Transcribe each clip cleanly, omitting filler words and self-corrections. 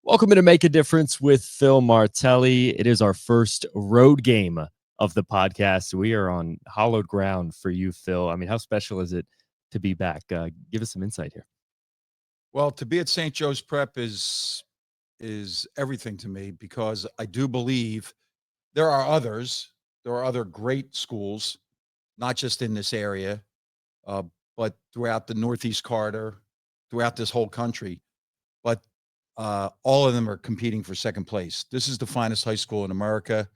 Welcome to Make a Difference with Phil Martelli. It is our first road game of the podcast. We are on hallowed ground for you, Phil. I mean, how special is it to be back? Give us some insight here. Well, to be at St. Joe's Prep is everything to me because I do believe there are others. There are other great schools, not just in this area, uh, but throughout the Northeast corridor, throughout this whole country. But all of them are competing for second place. This is the finest high school in America,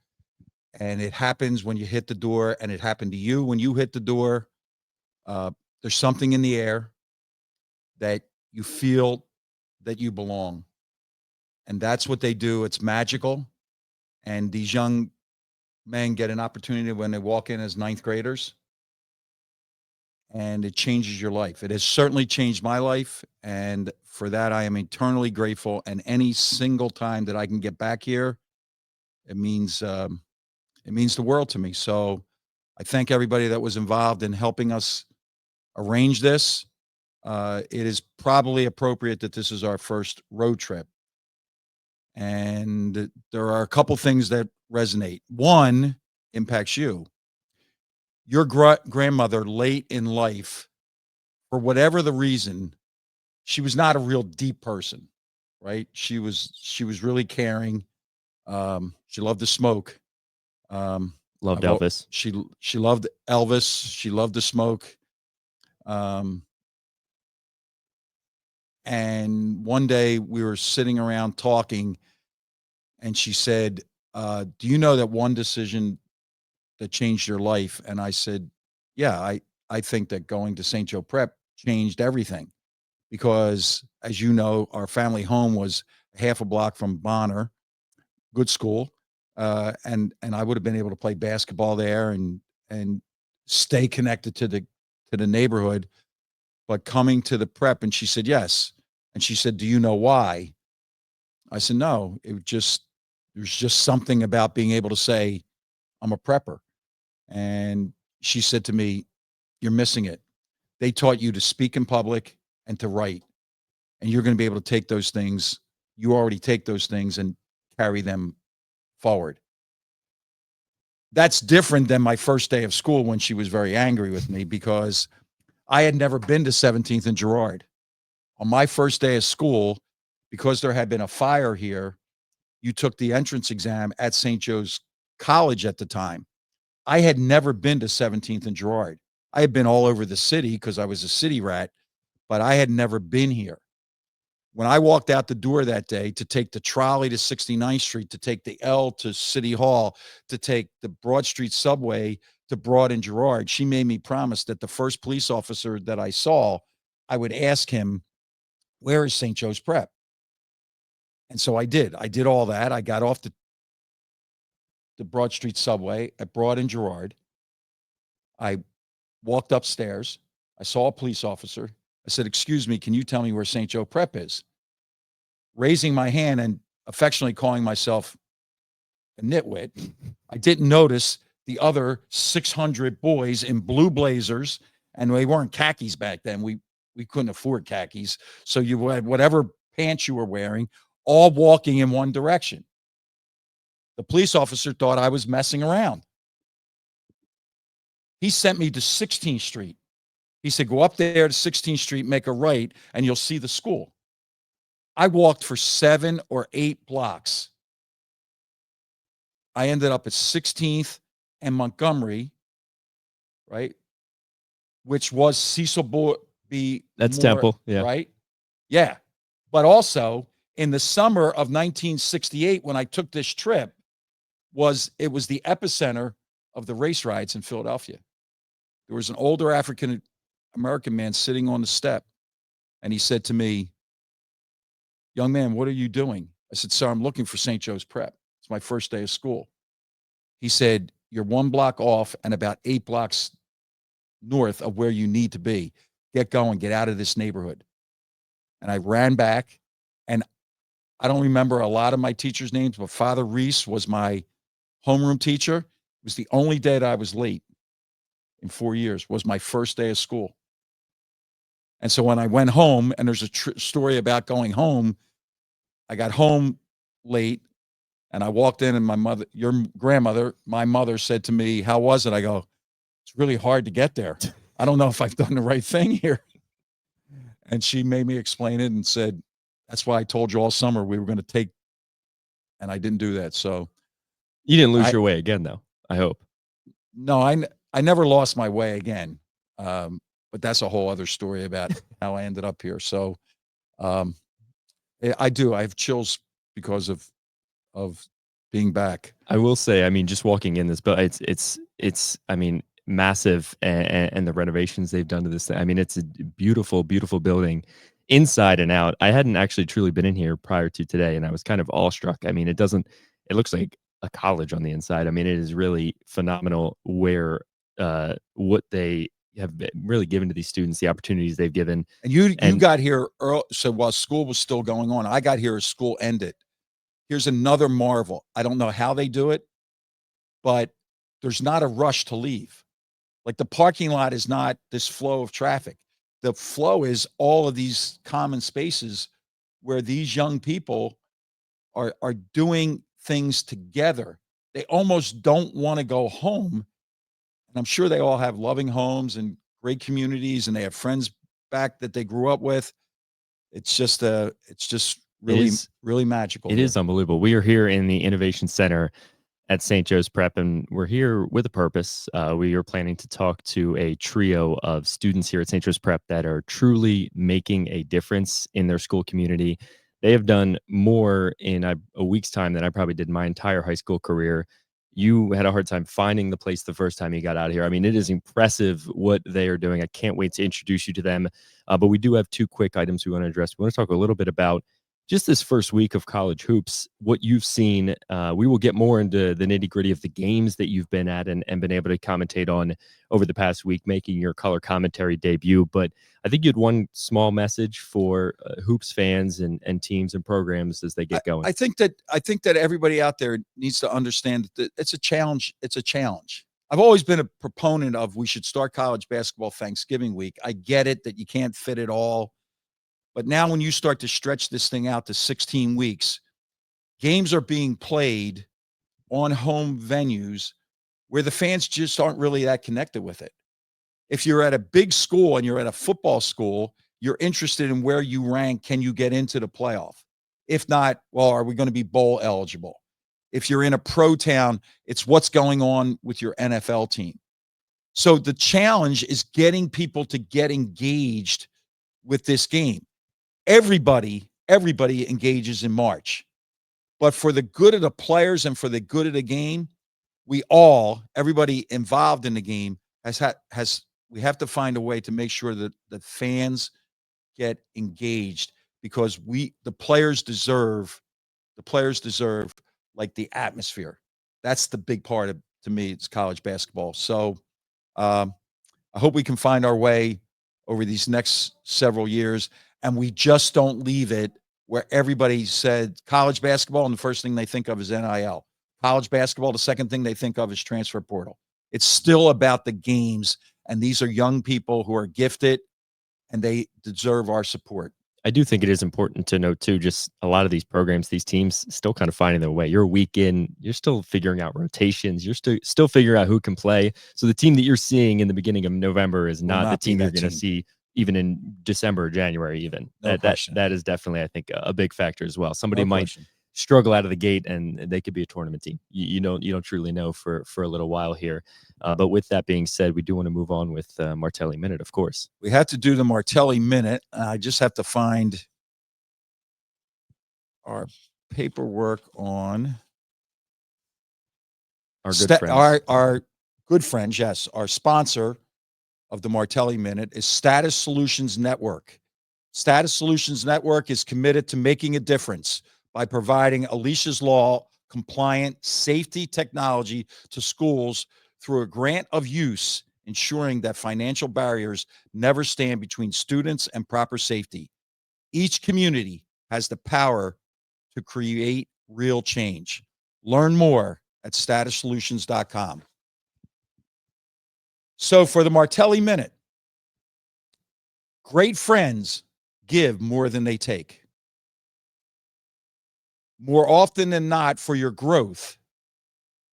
and it happens when you hit the door. And it happened to you when you hit the door. Uh, there's something in the air that you feel that you belong, and that's what they do. It's magical, and these young men get an opportunity when they walk in as ninth graders, and it changes your life. It has certainly changed my life, and for that I am eternally grateful. And any single time that I can get back here, it means the world to me. So I thank everybody that was involved in helping us arrange this. It is probably appropriate that this is our first road trip. And there are a couple things that resonate. One impacts you. Your grandmother, late in life, for whatever the reason, she was not a real deep person, right? She was really caring. She loved to smoke. Loved Elvis. She loved Elvis. She loved to smoke. Um, and one day we were sitting around talking, and she said, "Do you know that one decision that changed your life?" And I said, "Yeah, I think that going to St. Joe Prep changed everything because, as you know, our family home was half a block from Bonner, good school, and I would have been able to play basketball there and stay connected to the neighborhood. But coming to the prep," and she said, "Yes," and she said, "Do you know why?" I said, "No, there's just something about being able to say I'm a prepper." And she said to me, "You're missing it. They taught you to speak in public and to write, and you're going to be able to take those things. You already take those things and carry them forward." That's different than my first day of school when she was very angry with me because I had never been to 17th and Girard. On my first day of school, because there had been a fire here, you took the entrance exam at St. Joe's College at the time. I had never been to 17th and Girard. I had been all over the city because I was a city rat, but I had never been here. When I walked out the door that day to take the trolley to 69th Street, to take the L to City Hall, to take the Broad Street subway to Broad and Girard, she made me promise that the first police officer that I saw, I would ask him, "Where is St. Joe's Prep?" And so I did. I did all that. I got off the Broad Street subway at Broad and Girard. I walked upstairs. I saw a police officer. I said, "Excuse me, can you tell me where St. Joe Prep is?" Raising my hand and affectionately calling myself a nitwit, I didn't notice the other 600 boys in blue blazers, and they weren't khakis back then. We couldn't afford khakis. So you had whatever pants you were wearing, all walking in one direction. The police officer thought I was messing around. He sent me to 16th Street. He said, "Go up there to 16th Street, make a right, and you'll see the school." I walked for 7 or 8 blocks. I ended up at 16th and Montgomery, right? Which was Cecil B. That's Moore, Temple. Yeah. right? Yeah. But also in the summer of 1968, when I took this trip, it was the epicenter of the race riots in Philadelphia. There was an older African American man sitting on the step, and he said to me, "Young man, what are you doing?" I said, "Sir, I'm looking for St. Joe's Prep. It's my first day of school." He said, "You're 1 block off and about 8 blocks north of where you need to be. Get going, get out of this neighborhood." And I ran back, and I don't remember a lot of my teachers' names, but Father Reese was my homeroom teacher. It was the only day that I was late in 4 years, was my first day of school. And so when I went home, and there's a story about going home, I got home late and I walked in and my mother said to me, "How was it?" I go, "It's really hard to get there. I don't know if I've done the right thing here." And she made me explain it and said, "That's why I told you all summer we were going to take," and I didn't do that. So You didn't lose I your way again, though, I hope. no, I never lost my way again. But that's a whole other story about how I ended up here. So um, I do. I have chills because of being back. I will say, I mean, just walking in this, but it's I mean, massive, and the renovations they've done to this thing. I mean, it's a beautiful, beautiful building inside and out. I hadn't actually truly been in here prior to today, and I was kind of awestruck. I mean, it looks like a college on the inside. I mean, it is really phenomenal where what they have really given to these students, the opportunities they've given. And you And got here early, so while school was still going on, I got here as school ended. Here's another marvel. I don't know how they do it, but there's not a rush to leave. Like the parking lot is not this flow of traffic. The flow is all of these common spaces where these young people are doing things together. They almost don't want to go home. And I'm sure they all have loving homes and great communities and they have friends back that they grew up with. It's just it really, is really magical it here. is unbelievable. We are here in the Innovation Center at St. Joe's Prep, and we're here with a purpose. We are planning to talk to a trio of students here at St. Joe's Prep that are truly making a difference in their school community. They have done more in a week's time than I probably did my entire high school career. You had a hard time finding the place the first time you got out here. I mean, it is impressive what they are doing. I can't wait to introduce you to them. But we do have two quick items we want to address. We want to talk a little bit about just this first week of college hoops, what you've seen. We will get more into the nitty gritty of the games that you've been at and been able to commentate on over the past week, making your color commentary debut. But I think you had one small message for hoops fans and teams and programs as they get going. I think that everybody out there needs to understand that it's a challenge. It's a challenge. I've always been a proponent of we should start college basketball Thanksgiving week. I get it that you can't fit it all. But now when you start to stretch this thing out to 16 weeks, games are being played on home venues where the fans just aren't really that connected with it. If you're at a big school and you're at a football school, you're interested in where you rank. Can you get into the playoff? If not, well, are we going to be bowl eligible? If you're in a pro town, it's what's going on with your NFL team. So the challenge is getting people to get engaged with this game. Everybody engages in March. But for the good of the players and for the good of the game, everybody involved in the game we have to find a way to make sure that the fans get engaged because the players deserve like the atmosphere. That's the big part of to me, it's college basketball. So I hope we can find our way over these next several years and we just don't leave it where everybody said college basketball and the first thing they think of is NIL. College basketball, the second thing they think of is transfer portal. It's still about the games, and these are young people who are gifted, and they deserve our support. I do think it is important to note too, just a lot of these programs, these teams still kind of finding their way. You're a week in, you're still figuring out rotations, you're still figuring out who can play. So the team that you're seeing in the beginning of November is not the team you're going to see even in December or January even. No question. That is definitely, I think, a big factor as well. Somebody No might question. struggle out of the gate and they could be a tournament team. You don't truly know for a little while here. But with that being said, we do want to move on with Martelli Minute, of course. We have to do the Martelli Minute. I just have to find our paperwork on Our good friends. Our good friends, yes. Our sponsor of the Martelli Minute is Status Solutions Network. Status Solutions Network is committed to making a difference by providing Alicia's Law compliant safety technology to schools through a grant of use, ensuring that financial barriers never stand between students and proper safety. Each community has the power to create real change. Learn more at statussolutions.com. So for the Martelli Minute, great friends give more than they take. More often than not, for your growth,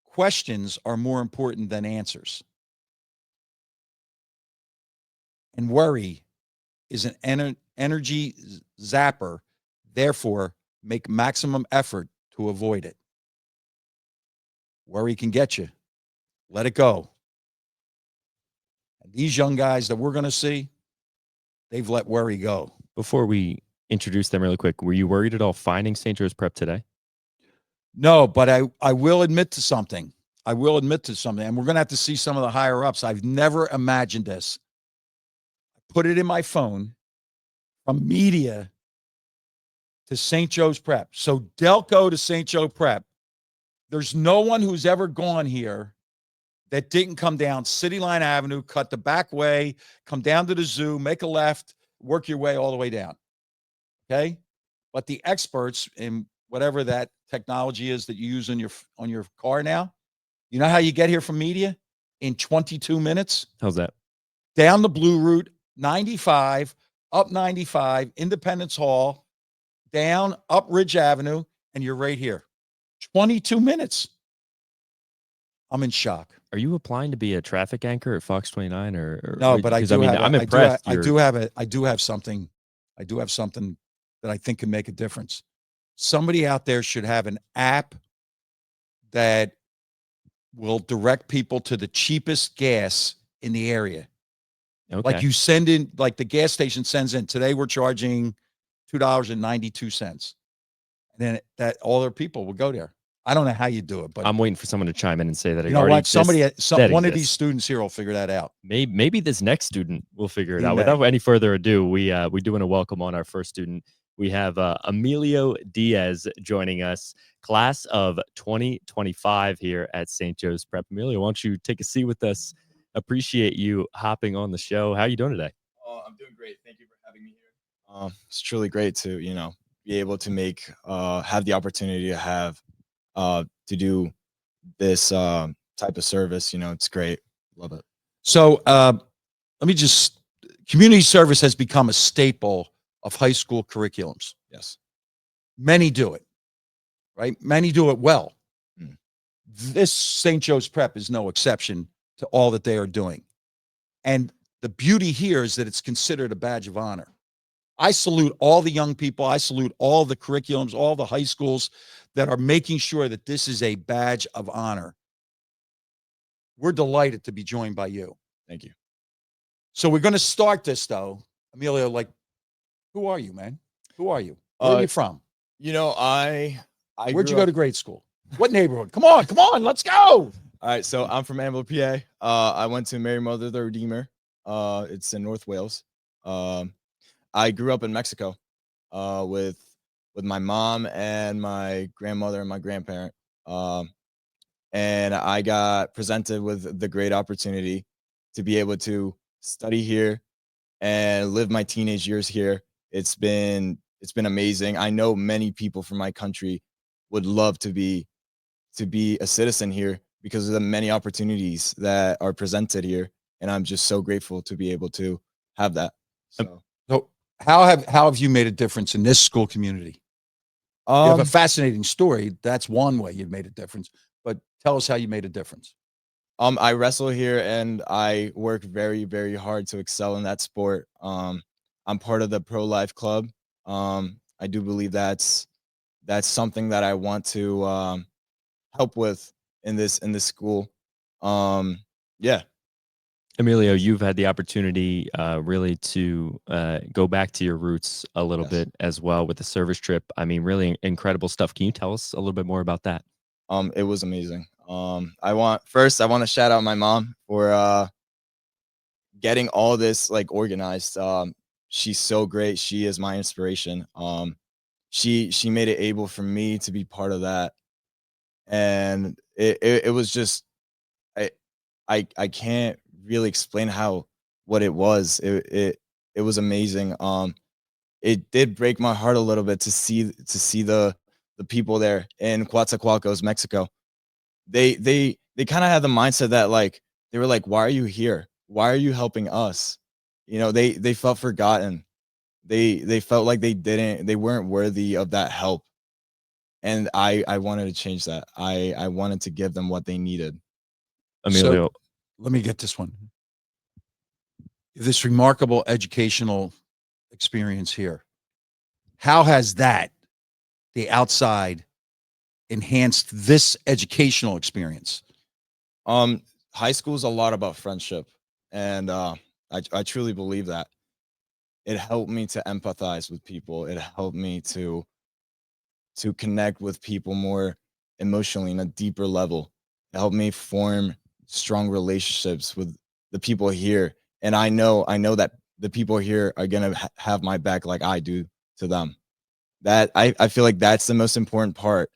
questions are more important than answers. And worry is an energy zapper. Therefore, make maximum effort to avoid it. Worry can get you. Let it go. And these young guys that we're going to see, they've let worry go. Before we introduce them really quick, were you worried at all finding St. Joe's Prep today? No, but I will admit to something. I will admit to something, and we're going to have to see some of the higher ups. I've never imagined this. I put it in my phone from media to St. Joe's Prep. So Delco to St. Joe Prep. There's no one who's ever gone here that didn't come down City Line Avenue, cut the back way, come down to the zoo, make a left, work your way all the way down. Okay? But the experts in whatever that technology is that you use on your car now, you know how you get here from media? In 22 minutes. How's that? Down the Blue Route, 95, up 95, Independence Hall, down, up Ridge Avenue, and you're right here. 22 minutes. I'm in shock. Are you applying to be a traffic anchor at Fox 29 or no? But I do. I'm impressed. I do have something that I think can make a difference. Somebody out there should have an app that will direct people to the cheapest gas in the area. Okay. Like you send in, like the gas station sends in. Today we're charging $2.92, and then that all their people will go there. I don't know how you do it, but I'm waiting for someone to chime in and say that. You know what? One of these students here will figure that out. Maybe this next student will figure it out. Without any further ado, we do want to welcome on our first student. We have Emilio Diaz joining us, class of 2025 here at St. Joe's Prep. Emilio, why don't you take a seat with us? Appreciate you hopping on the show. How are you doing today? I'm doing great. Thank you for having me here. It's truly great to, be able to have the opportunity to have to do this type of service. It's great. Love it. So community service has become a staple of high school curriculums. Yes. Many do it, right? Many do it well. Mm. This St. Joe's Prep is no exception to all that they are doing. And the beauty here is that it's considered a badge of honor. I salute all the young people. I salute all the curriculums, all the high schools that are making sure that this is a badge of honor. We're delighted to be joined by you. Thank you. So we're going to start this, though. Emilio, who are you, man? Who are you? Where are you from? Where'd you go to grade school? What neighborhood? Come on, let's go. All right, so I'm from Amblin, PA. I went to Mary Mother the Redeemer. It's in North Wales. I grew up in Mexico with my mom and my grandmother and my grandparent. And I got presented with the great opportunity to be able to study here and live my teenage years here. It's been amazing. I know many people from my country would love to be a citizen here because of the many opportunities that are presented here. And I'm just so grateful to be able to have that. So how have you made a difference in this school community? You have a fascinating story. That's one way you've made a difference, but tell us how you made a difference. I wrestle here and I work very, very hard to excel in that sport. I'm part of the pro-life club. I do believe that's something that I want to help with in this school. Yeah. Emilio, you've had the opportunity really to go back to your roots a little Yes. bit as well with the service trip. I mean, really incredible stuff. Can you tell us a little bit more about that? It was amazing. I want to shout out my mom for getting all this organized. She's so great. She is my inspiration. She made it able for me to be part of that, and it was just I can't really explain what it was. It was amazing. It did break my heart a little bit to see the people there in Coatzacoalcos, Mexico. They kind of had the mindset that they were like, why are you here? Why are you helping us? They felt forgotten. They felt like they weren't worthy of that help. And I wanted to change that. I wanted to give them what they needed. Emilio. So let me get this one. This remarkable educational experience here. How has that, the outside, enhanced this educational experience? High school is a lot about friendship, and I truly believe that. It helped me to empathize with people. It helped me to connect with people more emotionally in a deeper level. It helped me form strong relationships with the people here, and I know that the people here are gonna have my back like I do to them. That I feel like that's the most important part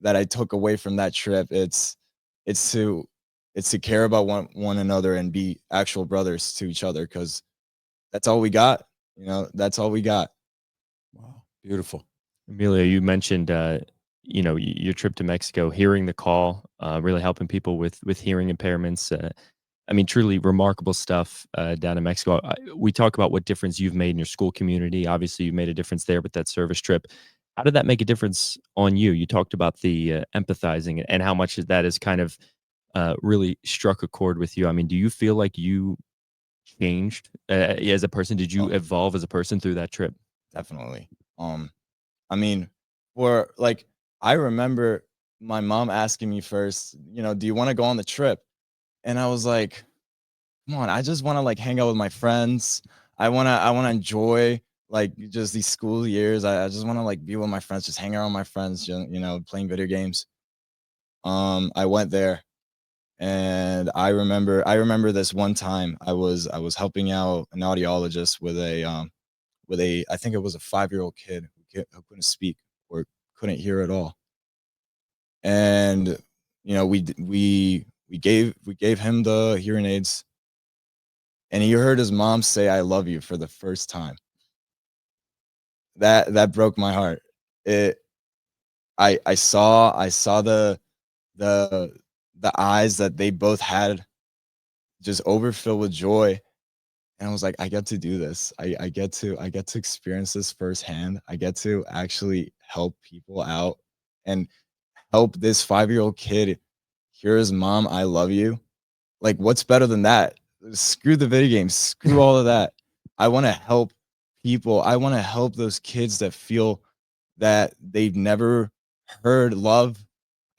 that I took away from that trip. It's to care about one another and be actual brothers to each other, because that's all we got. That's all we got. Wow, beautiful. Emilio, you mentioned your trip to Mexico, hearing the call, really helping people with hearing impairments. I mean, truly remarkable stuff down in Mexico. We talk about what difference you've made in your school community. Obviously, you made a difference there with that service trip. How did that make a difference on you? You talked about the empathizing and how much that has kind of really struck a chord with you. I mean, do you feel like you changed as a person? Did you Oh, evolve as a person through that trip? definitely. I mean, for like, I remember my mom asking me first, do you want to go on the trip? And I was like, come on, I just want to like hang out with my friends. I wanna enjoy like just these school years. I just want to like be with my friends, just hang out with my friends, playing video games. I went there, and I remember this one time I was helping out an audiologist with a I think it was a 5-year-old kid who couldn't speak or couldn't hear at all. And we gave him the hearing aids, and he heard his mom say "I love you" for the first time. That broke my heart. It I saw the the eyes that they both had just overfilled with joy, and I was like, I get to do this. I get to experience this firsthand. I get to actually help people out and help this 5-year-old kid hear his mom, "I love you." Like, what's better than that? Screw the video games, screw all of that. I want to help people. I want to help those kids that feel that they've never heard love.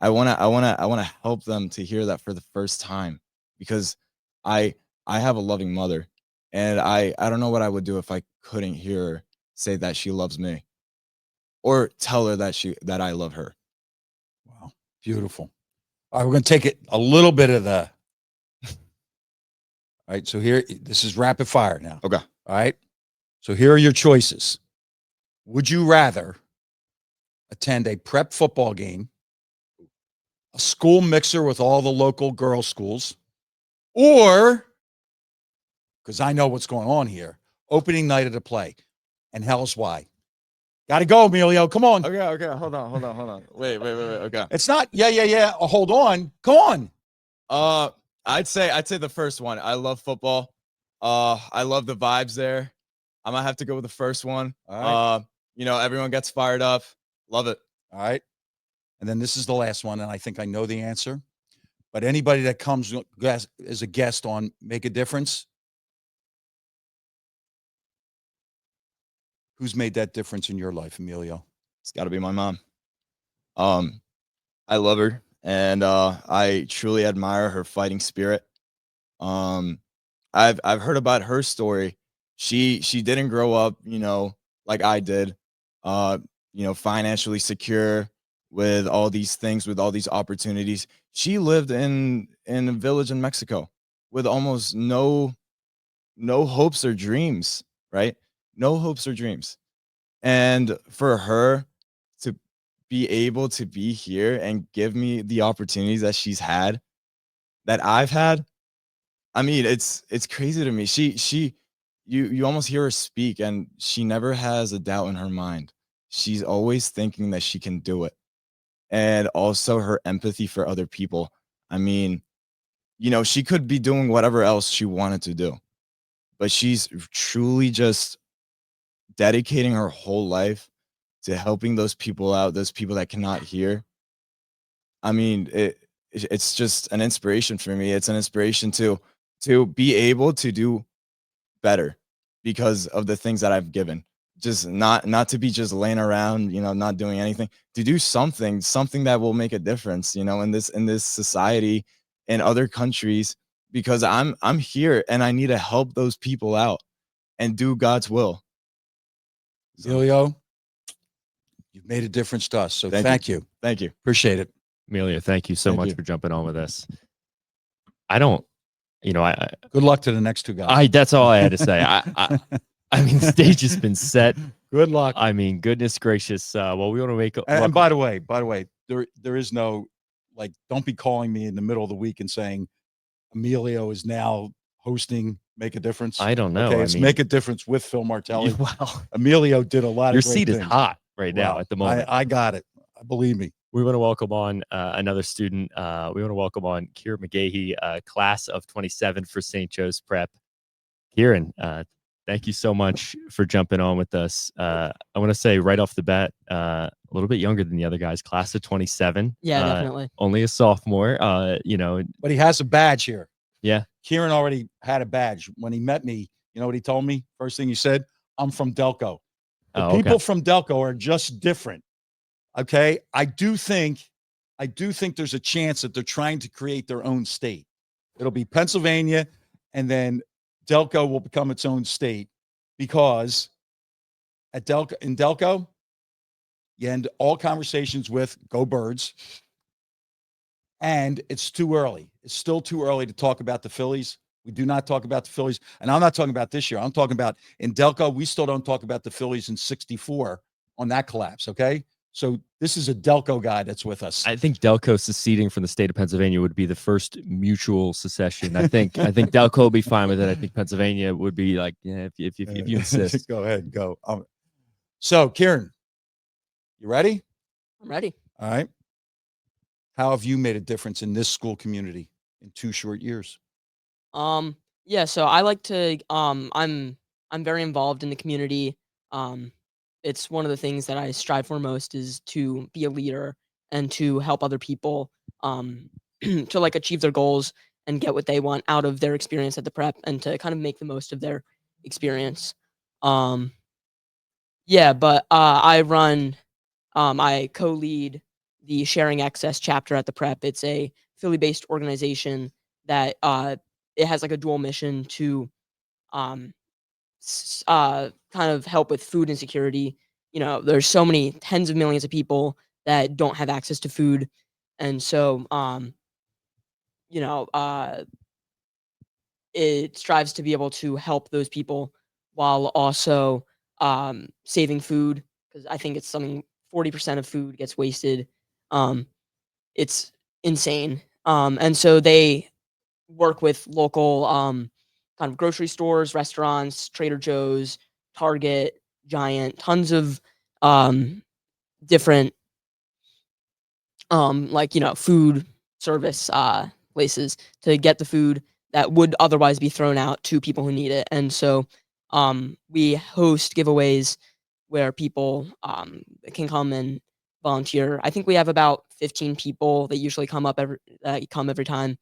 I want to help them to hear that for the first time, because I I have a loving mother, and I don't know what I would do if I couldn't hear her say that she loves me, or tell her that I love her. Wow, beautiful. All right, we're going to take it a little bit of the. All right, so here, this is rapid fire now. Okay. All right, so here are your choices. Would you rather attend a prep football game, a school mixer with all the local girls' schools, or, because I know what's going on here, opening night at a play? And hell's why. Got to go, Emilio. Come on. Okay. Hold on. Wait. Okay. It's not, yeah. Oh, hold on. Come on. I'd say the first one. I love football. I love the vibes there. I might have to go with the first one. All right. Everyone gets fired up. Love it. All right. And then this is the last one, and I think I know the answer. But anybody that comes as a guest on Make a Difference, who's made that difference in your life, Emilio? It's got to be my mom. I love her, and I truly admire her fighting spirit. Um, I've heard about her story. She didn't grow up, like I did, financially secure with all these things, with all these opportunities. She lived in a village in Mexico with almost no hopes or dreams, right? No hopes or dreams. And for her to be able to be here and give me the opportunities that she's had, that I've had, I mean, it's crazy to me. You almost hear her speak, and she never has a doubt in her mind. She's always thinking that she can do it. And also her empathy for other people. I mean, she could be doing whatever else she wanted to do, but she's truly just dedicating her whole life to helping those people out, those people that cannot hear. I mean, it's just an inspiration for me. It's an inspiration to be able to do better because of the things that I've given. Just not to be just laying around, not doing anything, to do something that will make a difference, in this society, in other countries, because I'm here and I need to help those people out and do God's will. Emilio, you've made a difference to us. So thank you. Thank you. Appreciate it. Emilio, thank you so Thank much you. for jumping on with us. I don't, I Good luck to the next two guys. that's all I had to say. I mean, the stage has been set. Good luck. I mean, goodness gracious. Well, we want to make And by the way, there is no, like, don't be calling me in the middle of the week and saying Emilio is now hosting Make a Difference. I don't know. Okay, I it's mean, Make a Difference with Phil Martelli. Well, Emilio did a lot your of great seat is things. hot right now Wow. at the moment. I got it. Believe me. We want to welcome on another student. We want to welcome on Ciaran McGahey, class of 27 for St. Joe's Prep. Ciaran, thank you so much for jumping on with us. I want to say right off the bat, a little bit younger than the other guys, class of 27. Yeah, definitely. Only a sophomore, But he has a badge here. Yeah. Ciaran already had a badge. When he met me, you know what he told me? First thing he said, I'm from Delco. The people from Delco are just different. Okay. I do think there's a chance that they're trying to create their own state. It'll be Pennsylvania, and then Delco will become its own state, because in Delco, you end all conversations with "Go Birds," and it's too early. It's still too early to talk about the Phillies. We do not talk about the Phillies, and I'm not talking about this year. I'm talking about in Delco. We still don't talk about the Phillies in '64 on that collapse. Okay. So this is a Delco guy that's with us. I think Delco seceding from the state of Pennsylvania would be the first mutual secession. I think Delco will be fine with it. I think Pennsylvania would be like, yeah, if you insist. Go ahead, go. So, Ciaran, you ready? I'm ready. All right. How have you made a difference in this school community in 2 short years? Yeah, so I like to I'm very involved in the community. It's one of the things that I strive for most, is to be a leader and to help other people to like achieve their goals and get what they want out of their experience at the prep, and to kind of make the most of their experience. Yeah, but I co-lead the Sharing Access chapter at the prep. It's a Philly-based organization that it has like a dual mission to kind of help with food insecurity. There's so many tens of millions of people that don't have access to food, and so it strives to be able to help those people while also saving food, because I think it's something 40% of food gets wasted. It's insane. And so they work with local kind of grocery stores, restaurants, Trader Joe's, Target, Giant, tons of different food service places to get the food that would otherwise be thrown out to people who need it. And so we host giveaways where people can come and volunteer. I think we have about 15 people that usually come every time.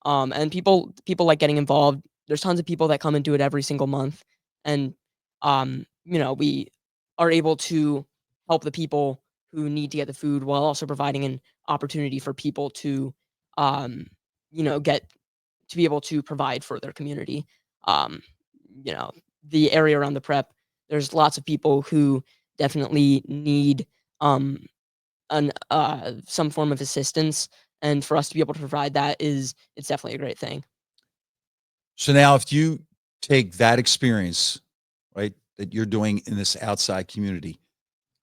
And people like getting involved. There's tons of people that come and do it every single month. And we are able to help the people who need to get the food, while also providing an opportunity for people to get to be able to provide for their community. The area around the prep, there's lots of people who definitely need some form of assistance, and for us to be able to provide that it's definitely a great thing. So now, if you take that experience, right, that you're doing in this outside community,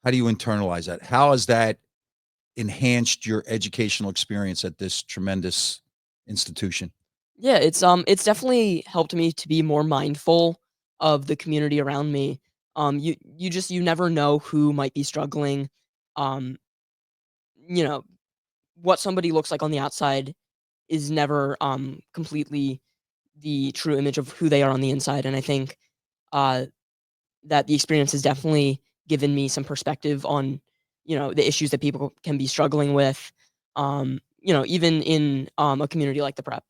how do you internalize that? How has that enhanced your educational experience at this tremendous institution? Yeah, it's definitely helped me to be more mindful of the community around me. You never know who might be struggling. What somebody looks like on the outside is never completely the true image of who they are on the inside. And I think that the experience has definitely given me some perspective on, the issues that people can be struggling with, even in a community like the prep.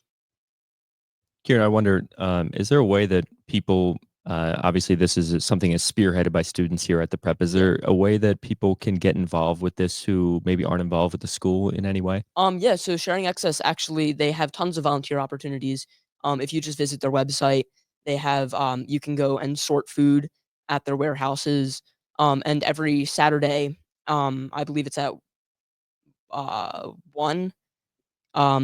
Kieran, I wonder, is there a way that people, obviously this is something that's spearheaded by students here at the prep. Is there a way that people can get involved with this who maybe aren't involved with the school in any way? Yeah, so Sharing Access, actually, they have tons of volunteer opportunities. If you just visit their website, they have, you can go and sort food at their warehouses. And every Saturday, I believe it's at 1,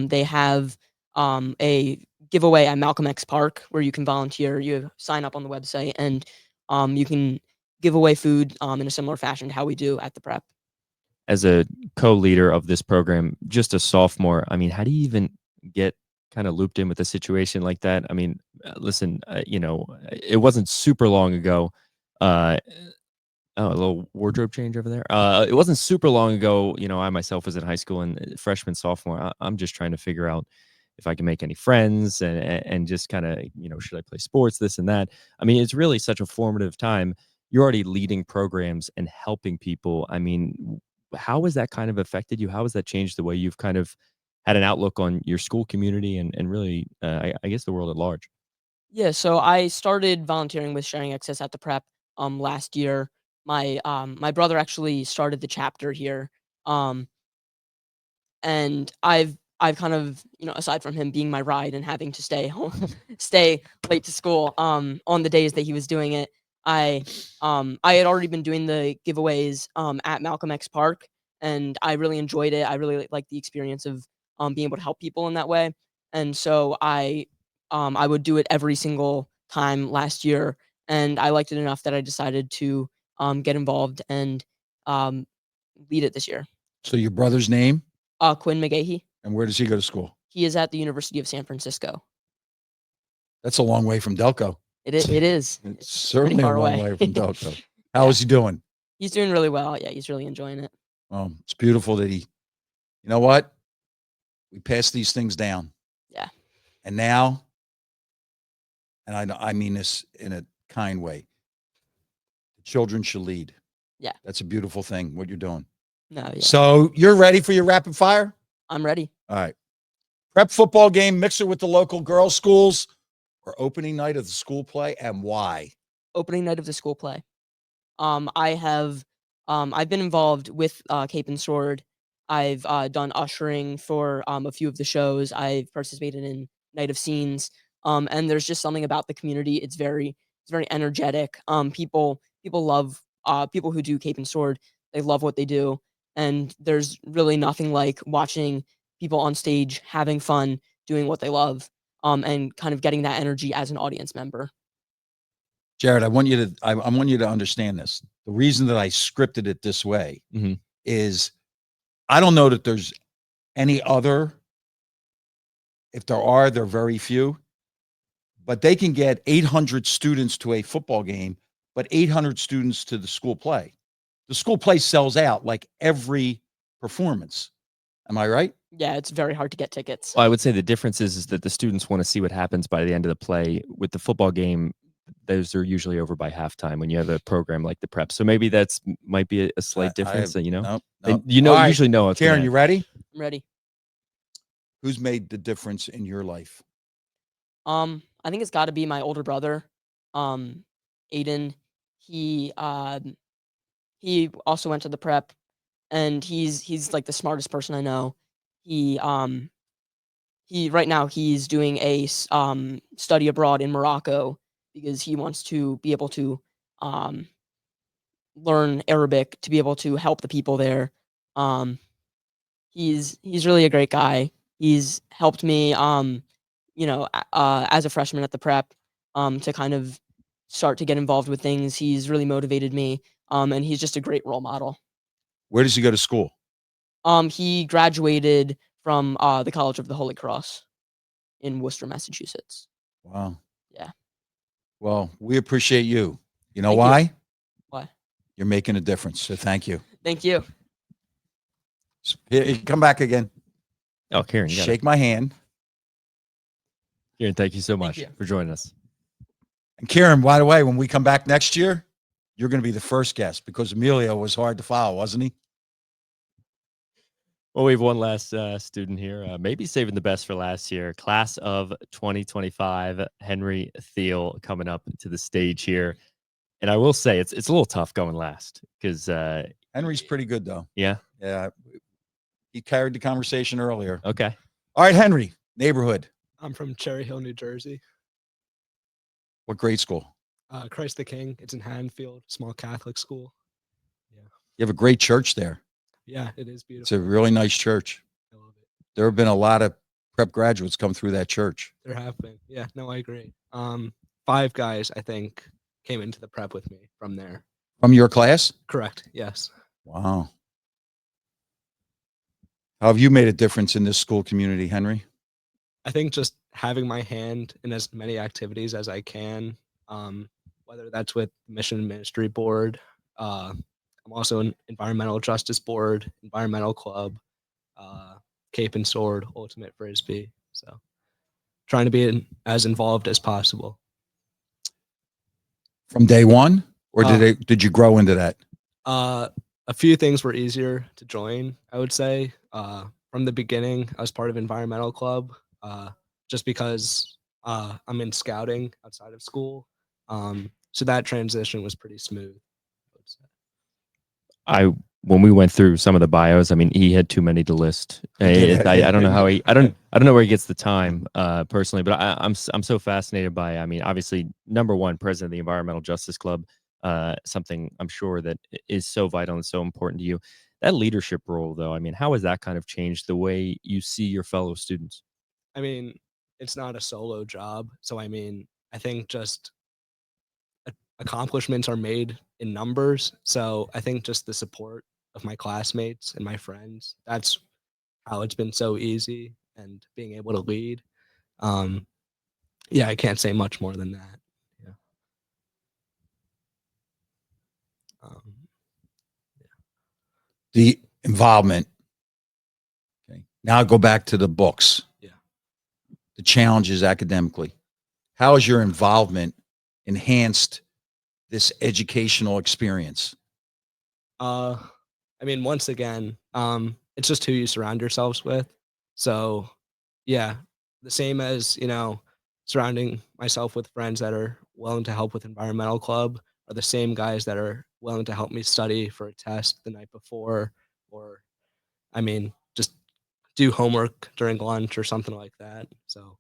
they have a giveaway at Malcolm X Park where you can volunteer. You sign up on the website, and you can give away food in a similar fashion to how we do at the prep. As a co-leader of this program, just a sophomore, I mean, how do you even get kind of looped in with a situation like that? I mean, listen, it wasn't super long ago. Oh, a little wardrobe change over there. It wasn't super long ago. I myself was in high school and freshman, sophomore. I'm just trying to figure out if I can make any friends and just kind of, should I play sports, this and that. I mean, it's really such a formative time. You're already leading programs and helping people. I mean, how has that kind of affected you? How has that changed the way you've kind of had an outlook on your school community and really, I guess, the world at large? Yeah, so I started volunteering with Sharing Access at the prep last year. My brother actually started the chapter here. Um and I've kind of, aside from him being my ride and having to stay home, stay late to school on the days that he was doing it, I had already been doing the giveaways at Malcolm X Park, and I really enjoyed it. I really liked the experience of being able to help people in that way. And so I would do it every single time last year, and I liked it enough that I decided to get involved and um, lead it this year. So your brother's name, Quinn McGahey. and where does he go to school? He is at the University of San Francisco. That's a long way from Delco. It is. It's certainly a far long away. way from Delco. How is he doing? He's doing really well. Yeah, he's really enjoying it. It's beautiful that you know what? We pass these things down. Yeah. And now, and I mean this in a kind way, the children should lead. Yeah. That's a beautiful thing, what you're doing. No, yeah. So you're ready for your rapid fire? I'm ready. All right. Prep football game, mix it with the local girls' schools, or opening night of the school play, and why? Opening night of the school play. I've been involved with Cape and Sword. I've done ushering for a few of the shows. I've participated in Night of Scenes. And there's just something about the community. It's very energetic. People love people who do Cape and Sword. They love what they do, and there's really nothing like watching people on stage having fun doing what they love, and kind of getting that energy as an audience member. Girard, I want you to understand this. The reason that I scripted it this way is I don't know that there's any other. If there are, they're very few. But they can get 800 students to a football game, but 800 students to the school play. The school play sells out like every performance. Am I right? Yeah, it's very hard to get tickets. Well, I would say the difference is that the students want to see what happens by the end of the play. With the football game, those are usually over by halftime when you have a program like the prep. So maybe might be a slight difference that, Nope. Right. Usually know it's Ciaran, you ready? I'm ready. Who's made the difference in your life? I think it's got to be my older brother, Aiden. He also went to the prep, and he's like the smartest person I know. He right now he's doing a study abroad in Morocco because he wants to be able to learn Arabic to be able to help the people there. He's really a great guy. He's helped me as a freshman at the prep to kind of start to get involved with things. He's really motivated me, and he's just a great role model. Where does he go to school? He graduated from the College of the Holy Cross in Worcester, Massachusetts. Wow. Yeah. Well, we appreciate you. You know Thank why? you. Why? You're making a difference. So thank you. Thank you. Here, come back again. Oh, Kieran, you got it. Shake my hand. Kieran, thank you so much you. for joining us. And Ciaran, by the way, when we come back next year, you're going to be the first guest because Emilio was hard to follow, wasn't he? Well, we have one last student here, maybe saving the best for last year. Class of 2025, Henry Thiel coming up to the stage here. And I will say it's a little tough going last because Henry's pretty good, though. yeah. Yeah. He carried the conversation earlier. Okay. All right, Henry, neighborhood. I'm from Cherry Hill, New Jersey. What grade school? Christ the King. It's in Haddonfield, small Catholic school. You have a great church there. Yeah, it is It's beautiful. a really nice church. I love it. There have been a lot of prep graduates come through that church. There have been. Yeah, no, I agree. 5 guys, I think, came into the prep with me from there. From your class? Correct. Yes. Wow. How have you made a difference in this school community, Henry? I think just having my hand in as many activities as I can, whether that's with Mission and Ministry Board, I'm also in Environmental Justice Board, Environmental Club, Cape and Sword, Ultimate Frisbee. So trying to be as involved as possible. From day one? Or did you grow into that? A few things were easier to join, I would say. From the beginning, I was part of Environmental Club just because I'm in scouting outside of school. So that transition was pretty smooth, I would say. When we went through some of the bios, I mean, he had too many to list. I don't know how I don't know where he gets the time personally, but I'm so fascinated by. I mean, obviously, number one, president of the Environmental Justice Club, something I'm sure that is so vital and so important to you. That leadership role, though, I mean, how has that kind of changed the way you see your fellow students? I mean, it's not a solo job, so I mean, I think just accomplishments are made in numbers. So I think just the support of my classmates and my friends, that's how it's been so easy and being able to lead. Yeah, I can't say much more than that. Yeah. The involvement. Okay. Now go back to the books. Yeah. The challenges academically. How has your involvement enhanced this educational experience? I mean, once again, it's just who you surround yourselves with. So, yeah, the same as, surrounding myself with friends that are willing to help with Environmental Club are the same guys that are willing to help me study for a test the night before, or, I mean, just do homework during lunch or something like that. So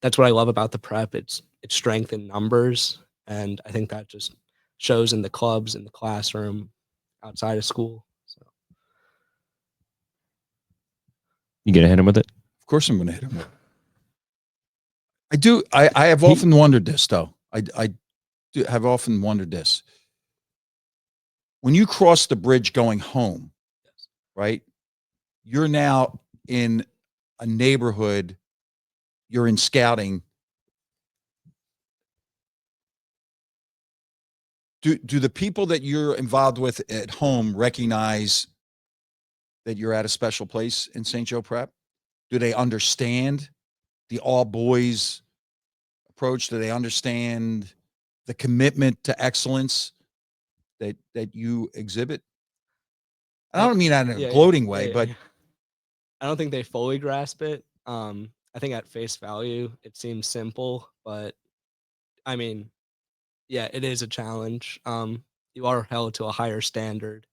that's what I love about the prep. It's strength in numbers. And I think that just shows in the clubs, in the classroom, outside of school. So You gonna hit him with it? Of course I'm going to hit him with it. I do. I have often wondered this, though. I do have often wondered this. When you cross the bridge going home, right? You're now in a neighborhood. You're in scouting. Do the people that you're involved with at home recognize that you're at a special place in St. Joe Prep? Do they understand the all boys approach? Do they understand the commitment to excellence that you exhibit? I don't mean that in a gloating way, but I don't think they fully grasp it. I think at face value, it seems simple, but I mean, yeah, it is a challenge. You are held to a higher standard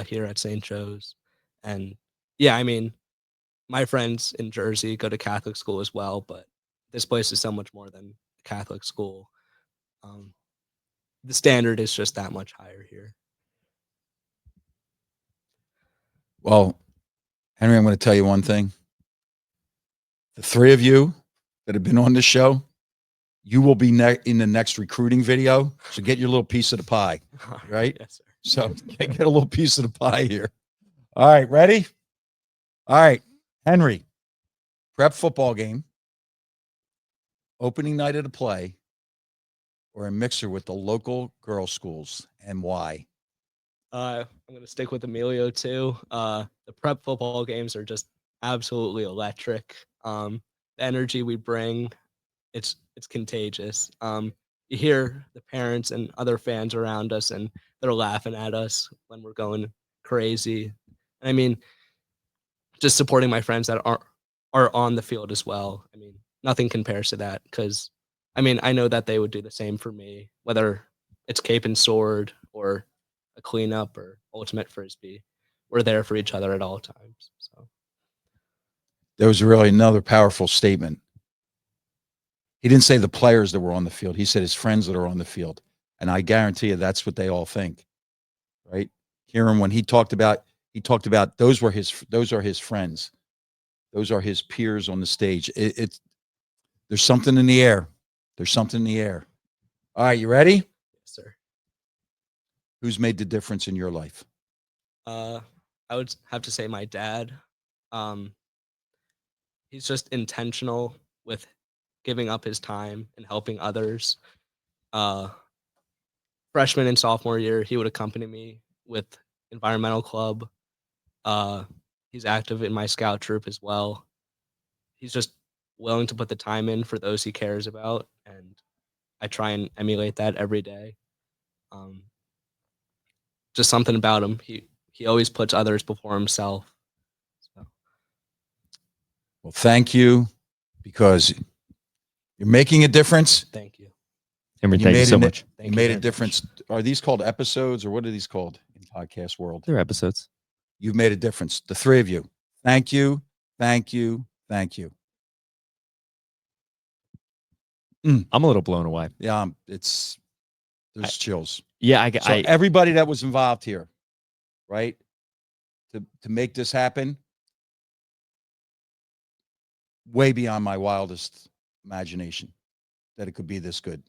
here at St. Joe's. And yeah, I mean, my friends in Jersey go to Catholic school as well, but this place is so much more than a Catholic school. The standard is just that much higher here. well, Henry, I'm going to tell you one thing. The 3 of you that have been on this show, you will be in the next recruiting video. So get your little piece of the pie, right? Yes, sir. So get a little piece of the pie here. All right, ready? All right, Henry, prep football game, opening night of the play, or a mixer with the local girls' schools, and why? I'm going to stick with Emilio too. The prep football games are just absolutely electric. The energy we bring, it's contagious. you hear the parents and other fans around us, and they're laughing at us when we're going crazy. I mean, just supporting my friends that are on the field as well. I mean, nothing compares to that because, I mean, I know that they would do the same for me, whether it's cape and sword or a cleanup or ultimate frisbee. We're there for each other at all times. So There was really another powerful statement. He didn't say the players that were on the field. He said his friends that are on the field. And I guarantee you that's what they all think, right? Ciaran, when he talked about those are his friends. Those are his peers on the stage. There's something in the air. There's something in the air. All right, you ready? yes, sir. Who's made the difference in your life? I would have to say my dad. He's just intentional with giving up his time and helping others. Freshman and sophomore year, he would accompany me with environmental club. He's active in my scout troop as well. He's just willing to put the time in for those he cares about, and I try and emulate that every day. Just something about him. He always puts others before himself. So. Well, thank you, because you're making a difference. Thank you. Henry, You thank you made so it- much. You made a difference. Are these called episodes, or what are these called in podcast world? They're episodes. You've made a difference. The three of you. Thank you. Thank you. Thank you. I'm a little blown away. Yeah, there's chills. Yeah, So everybody that was involved here, right, to make this happen, way beyond my wildest imagination that it could be this good.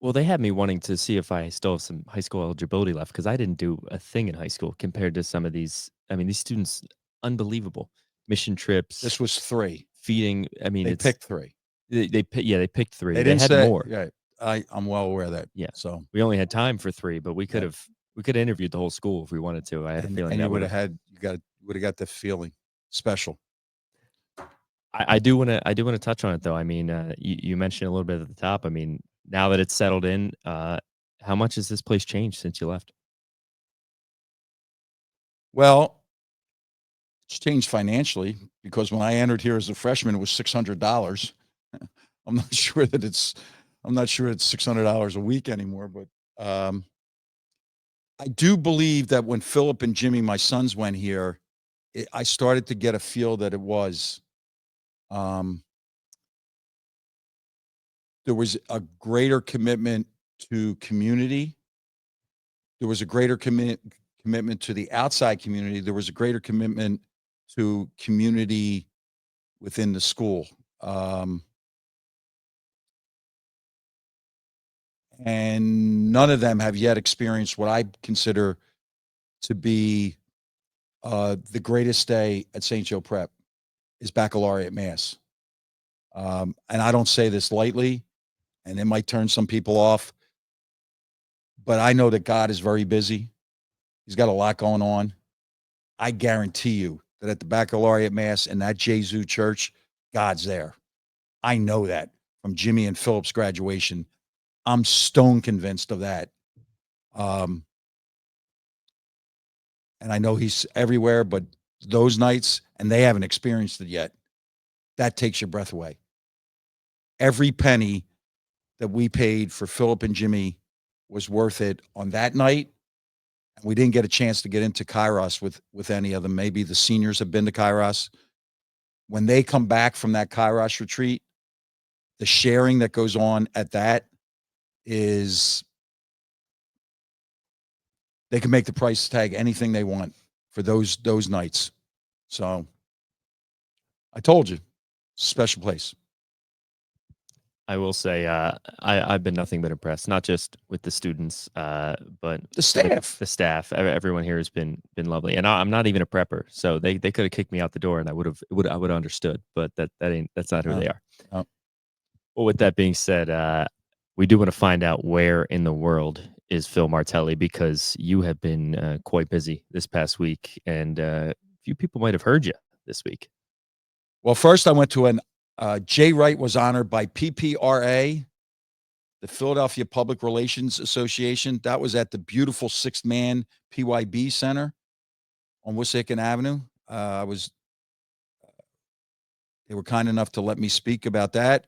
well, they had me wanting to see if I still have some high school eligibility left because I didn't do a thing in high school compared to some of these. I mean, these students, unbelievable mission trips. This was three. Feeding. I mean, They it's picked three. They picked three. They They didn't had say more. Yeah, I'm well aware of that. Yeah. So We only had time for three, but we could Yeah. have interviewed the whole school if we wanted to. I had a feeling and that you would would have got the feeling special. I do want to touch on it though. I mean, you mentioned a little bit at the top. I mean, now that it's settled in, how much has this place changed since you left? Well, it's changed financially because when I entered here as a freshman, it was $600. I'm not sure it's $600 a week anymore, but I do believe that when Philip and Jimmy, my sons, went here, I started to get a feel that it was there was a greater commitment to community. There was a greater commitment to the outside community. There was a greater commitment to community within the school. And none of them have yet experienced what I consider to be the greatest day at St. Joe Prep is baccalaureate mass. And I don't say this lightly, and it might turn some people off, but I know that God is very busy. He's got a lot going on. I guarantee you that at the baccalaureate mass in that Jesu church, God's there. I know that from Jimmy and Philip's graduation. I'm stone convinced of that. And I know he's everywhere, but those nights, and they haven't experienced it yet, that takes your breath away. Every penny that we paid for Philip and Jimmy was worth it on that night. And we didn't get a chance to get into Kairos with any of them. Maybe the seniors have been to Kairos. When they come back from that Kairos retreat, the sharing that goes on at that is they can make the price tag anything they want for those nights. So I told you, it's a special place. I will say, I've been nothing but impressed, not just with the students, but The staff. the staff. Everyone here has been lovely, and I'm not even a prepper, so they could have kicked me out the door, and I would have understood. But that's not who No. they are. No. Well, with that being said, we do want to find out where in the world is Phil Martelli, because you have been quite busy this past week, and a few people might have heard you this week. Well, first I went to Jay Wright was honored by PPRA the Philadelphia Public Relations Association. That was at the beautiful Sixth Man PYB Center on Wissahickon Avenue. They were kind enough to let me speak about that.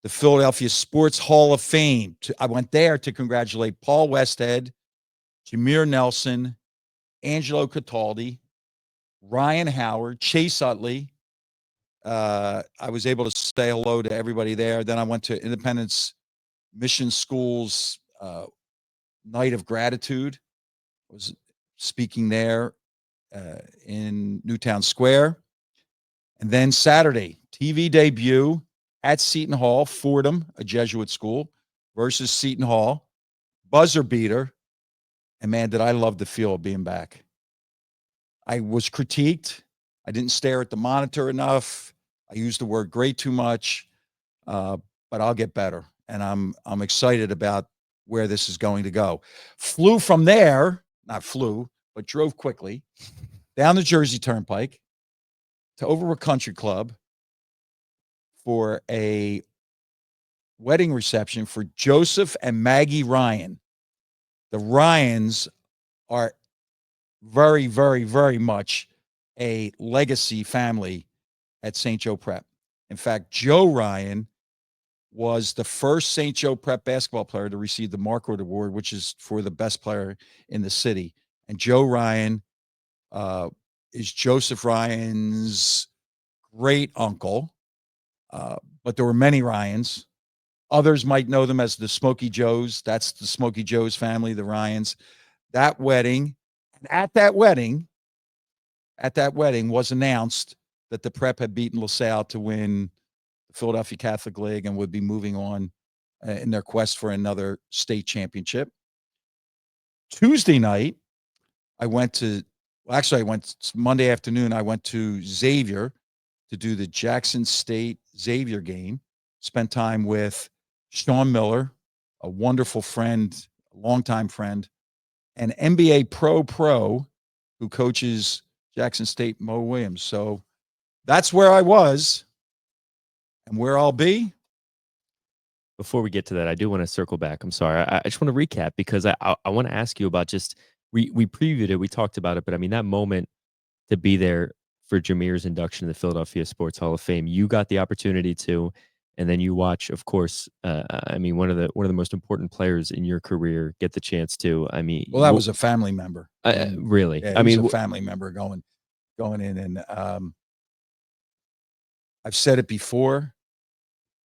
The Philadelphia Sports Hall of Fame. I went there to congratulate Paul Westhead, Jameer Nelson, Angelo Cataldi, Ryan Howard, Chase Utley. I was able to say hello to everybody there. Then I went to Independence Mission School's Night of Gratitude. I was speaking there in Newtown Square. And then Saturday, TV debut at Seton Hall, Fordham, a Jesuit school, versus Seton Hall. Buzzer beater. And man, did I love the feel of being back. I was critiqued. I didn't stare at the monitor enough. I used the word great too much, but I'll get better. And I'm excited about where this is going to go. Flew from there, not flew, but drove quickly down the Jersey Turnpike to Overbrook Country Club for a wedding reception for Joseph and Maggie Ryan. The Ryans are very, very, very much a legacy family at St. Joe Prep. In fact, Joe Ryan was the first St. Joe Prep basketball player to receive the Marquardt Award, which is for the best player in the city. And Joe Ryan is Joseph Ryan's great uncle. But there were many Ryans. Others might know them as the Smokey Joes. That's the Smokey Joes family, the Ryans. That wedding, and at that wedding was announced that the Prep had beaten LaSalle to win the Philadelphia Catholic League and would be moving on in their quest for another state championship. Tuesday night, Monday afternoon, I went to Xavier to do the Jackson State Xavier game. Spent time with Sean Miller, a wonderful friend, a longtime friend, and NBA pro who coaches Jackson State, Mo Williams. So that's where I was and where I'll be. Before we get to that, I do want to circle back. I'm sorry. I just want to recap because I want to ask you about just we previewed it, we talked about it, but I mean that moment to be there for Jameer's induction to the Philadelphia Sports Hall of Fame. You got the opportunity to, and then you watch, of course. I mean, one of the most important players in your career get the chance to. I mean, well, that was a family member. Really? Yeah, I mean, a family member going in, and I've said it before.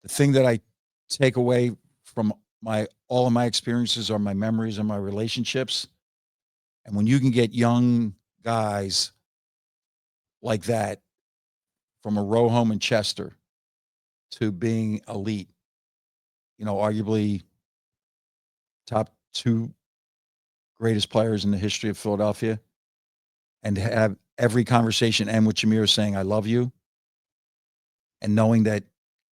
The thing that I take away from all of my experiences are my memories and my relationships. And when you can get young guys like that from a row home in Chester to being elite, arguably top 2 greatest players in the history of Philadelphia, and to have every conversation end with Jameer saying, I love you, and knowing that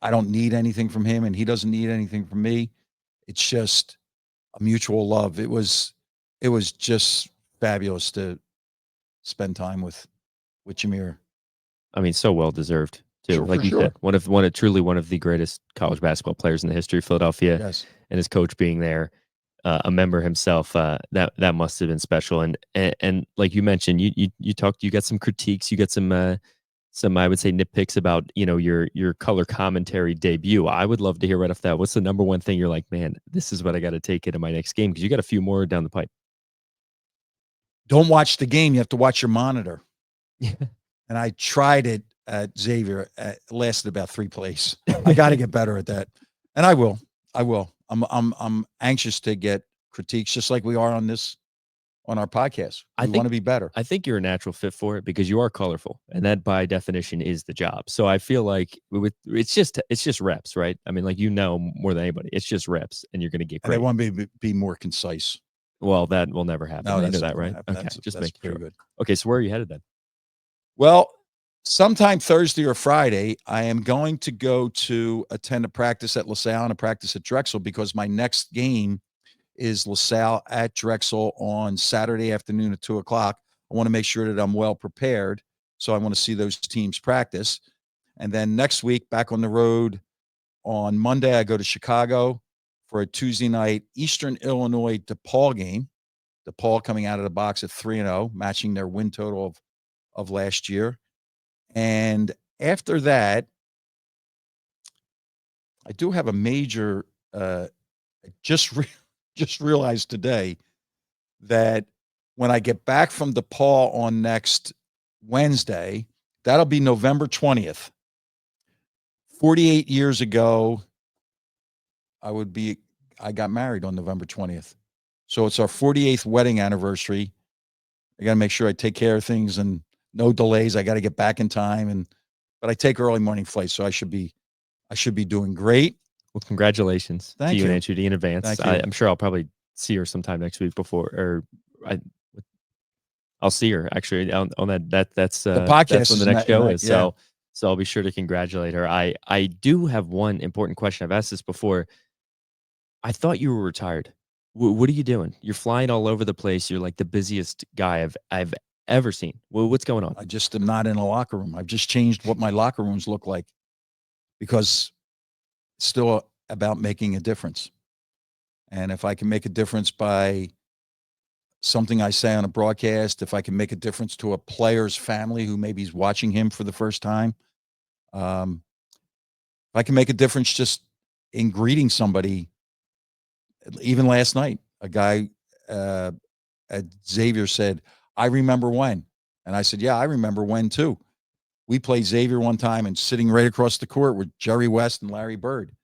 I don't need anything from him and he doesn't need anything from me. It's just a mutual love. It was just fabulous to spend time with Jameer. I mean, so well deserved too. Sure, like you said, truly one of the greatest college basketball players in the history of Philadelphia. Yes. And his coach being there, a member himself, that must have been special. And like you mentioned, you got some critiques, you got some I would say nitpicks about your color commentary debut. I would love to hear right off that. What's the number one thing you're like, man, this is what I got to take into my next game? Because you got a few more down the pipe. Don't watch the game. You have to watch your monitor. And I tried it at Xavier. It lasted about 3 plays. I got to get better at that, and I will. I'm anxious to get critiques, just like we are on our podcast. We want to be better. I think you're a natural fit for it because you are colorful, and that by definition is the job. So I feel like it's just reps, right? I mean, like more than anybody, it's just reps, and you're going to get great. And I want me to be more concise. Well, that will never happen. No, that's that, right? Okay, that's make very sure. good. Okay, so where are you headed then? Well, sometime Thursday or Friday, I am going to go to attend a practice at LaSalle and a practice at Drexel because my next game is LaSalle at Drexel on Saturday afternoon at 2:00. I want to make sure that I'm well prepared. So I want to see those teams practice. And then next week, back on the road on Monday, I go to Chicago for a Tuesday night Eastern Illinois DePaul game. DePaul coming out of the box at 3-0, matching their win total of last year. And after that, I do have a major. I just realized today that when I get back from DePaul on next Wednesday, that'll be November 20th. 48 years ago, I got married on November 20th. So it's our 48th wedding anniversary. I got to make sure I take care of things and no delays. I got to get back in time, but I take early morning flights, so I should be doing great. Well, congratulations Thank to you you. and Aunt Judy in advance. Thank you. I'm sure I'll probably see her sometime next week I'll see her actually on that. That's The podcast that's when the is next show is. yeah. So I'll be sure to congratulate her. I do have one important question. I've asked this before. I thought you were retired. What are you doing? You're flying all over the place. You're like the busiest guy I've ever seen. What's going on? I just am not in a locker room. I've just changed what my locker rooms look like because it's still about making a difference. And if I can make a difference by something I say on a broadcast, if I can make a difference to a player's family who maybe is watching him for the first time, if I can make a difference just in greeting somebody. Even last night, a guy at Xavier said, "I remember when." And I said, "Yeah, I remember when too. We played Xavier one time and sitting right across the court with Jerry West and Larry Bird."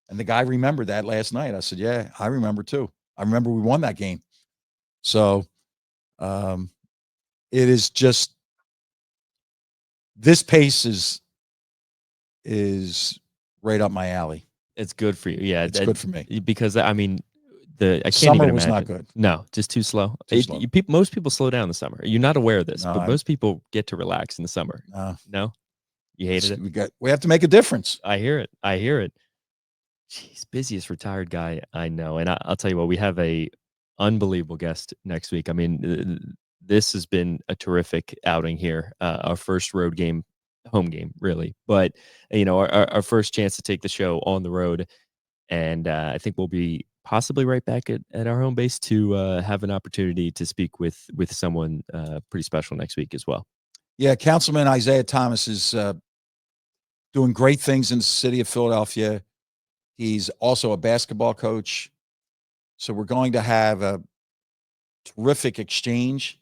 And the guy remembered that last night. I said, "Yeah, I remember too. I remember we won that game." So it is just, this pace is right up my alley. It's good for you. Yeah, It's good for me. because I mean, I can't Summer even was imagine. not good. No, just too slow. Too slow. Most people slow down in the summer. You're not aware of this, No, but most people get to relax in the summer. No, you hated it. We have to make a difference. I hear it. Jeez, busiest retired guy I know. And I'll tell you what, we have a unbelievable guest next week. I mean, this has been a terrific outing here. Our first road game, home game, really. But, our first chance to take the show on the road. And I think we'll be possibly right back at our home base to have an opportunity to speak with someone pretty special next week as well. Yeah, Councilman Isaiah Thomas is doing great things in the city of Philadelphia. He's also a basketball coach. So we're going to have a terrific exchange,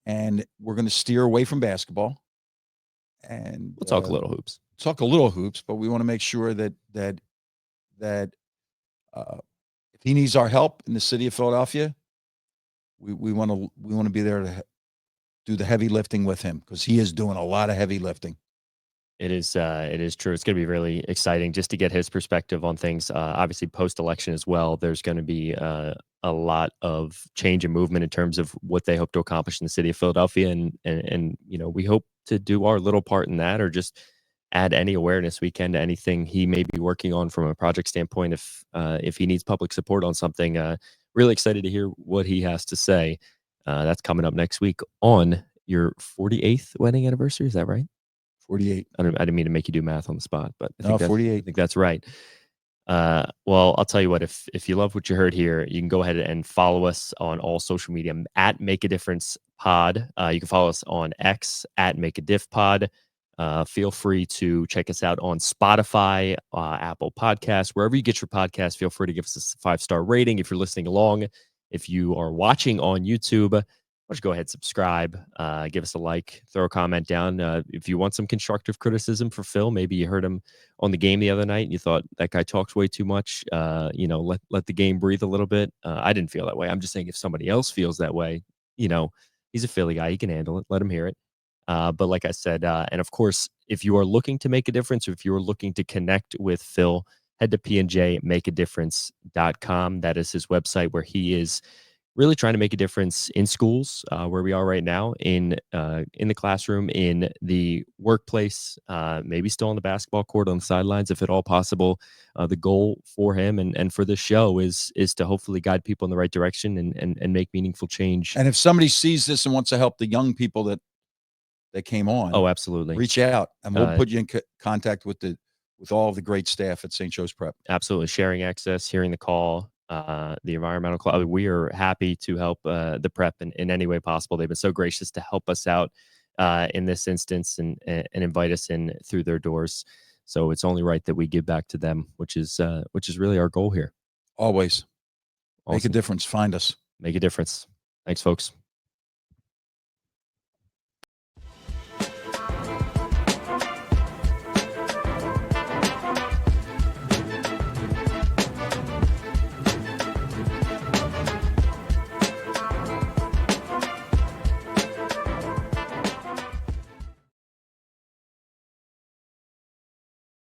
and we're going to steer away from basketball. And we'll talk a little hoops. But we want to make sure that if he needs our help in the city of Philadelphia, we want to be there to do the heavy lifting with him, because he is doing a lot of heavy lifting. It is true. It's going to be really exciting just to get his perspective on things. Obviously, post-election as well, there's going to be a lot of change and movement in terms of what they hope to accomplish in the city of Philadelphia, and we hope to do our little part in that, or just add any awareness we can to anything he may be working on from a project standpoint. If he needs public support on something, really excited to hear what he has to say. That's coming up next week on your 48th wedding anniversary. Is that right? 48. I didn't mean to make you do math on the spot, but I think 48. I think that's right. Well, I'll tell you what, if you love what you heard here, you can go ahead and follow us on all social media at Make a Difference Pod. You can follow us on X at Make a Diff Pod. Feel free to check us out on Spotify, Apple Podcasts, wherever you get your podcast. Feel free to give us a 5-star rating if you're listening along. If you are watching on YouTube, why don't you go ahead and subscribe, give us a like, throw a comment down. If you want some constructive criticism for Phil, maybe you heard him on the game the other night and you thought that guy talks way too much, let the game breathe a little bit. I didn't feel that way. I'm just saying if somebody else feels that way, he's a Philly guy. He can handle it. Let him hear it. But like I said, and of course, if you are looking to make a difference, or if you are looking to connect with Phil, head to pnjmakeadifference.com. That is his website, where he is really trying to make a difference in schools, where we are right now, in the classroom, in the workplace, maybe still on the basketball court, on the sidelines, if at all possible. The goal for him and for this show is to hopefully guide people in the right direction and make meaningful change. And if somebody sees this and wants to help the young people that came on, oh, absolutely, reach out, and we'll put you in contact with the with all the great staff at St. Joe's Prep. Absolutely. Sharing access, hearing the call, the environmental club. I mean, we are happy to help the prep in any way possible. They've been so gracious to help us out in this instance and invite us in through their doors. So it's only right that we give back to them, which is really our goal here. Always. Make a Awesome. difference. Find us. Make a difference. Thanks, folks.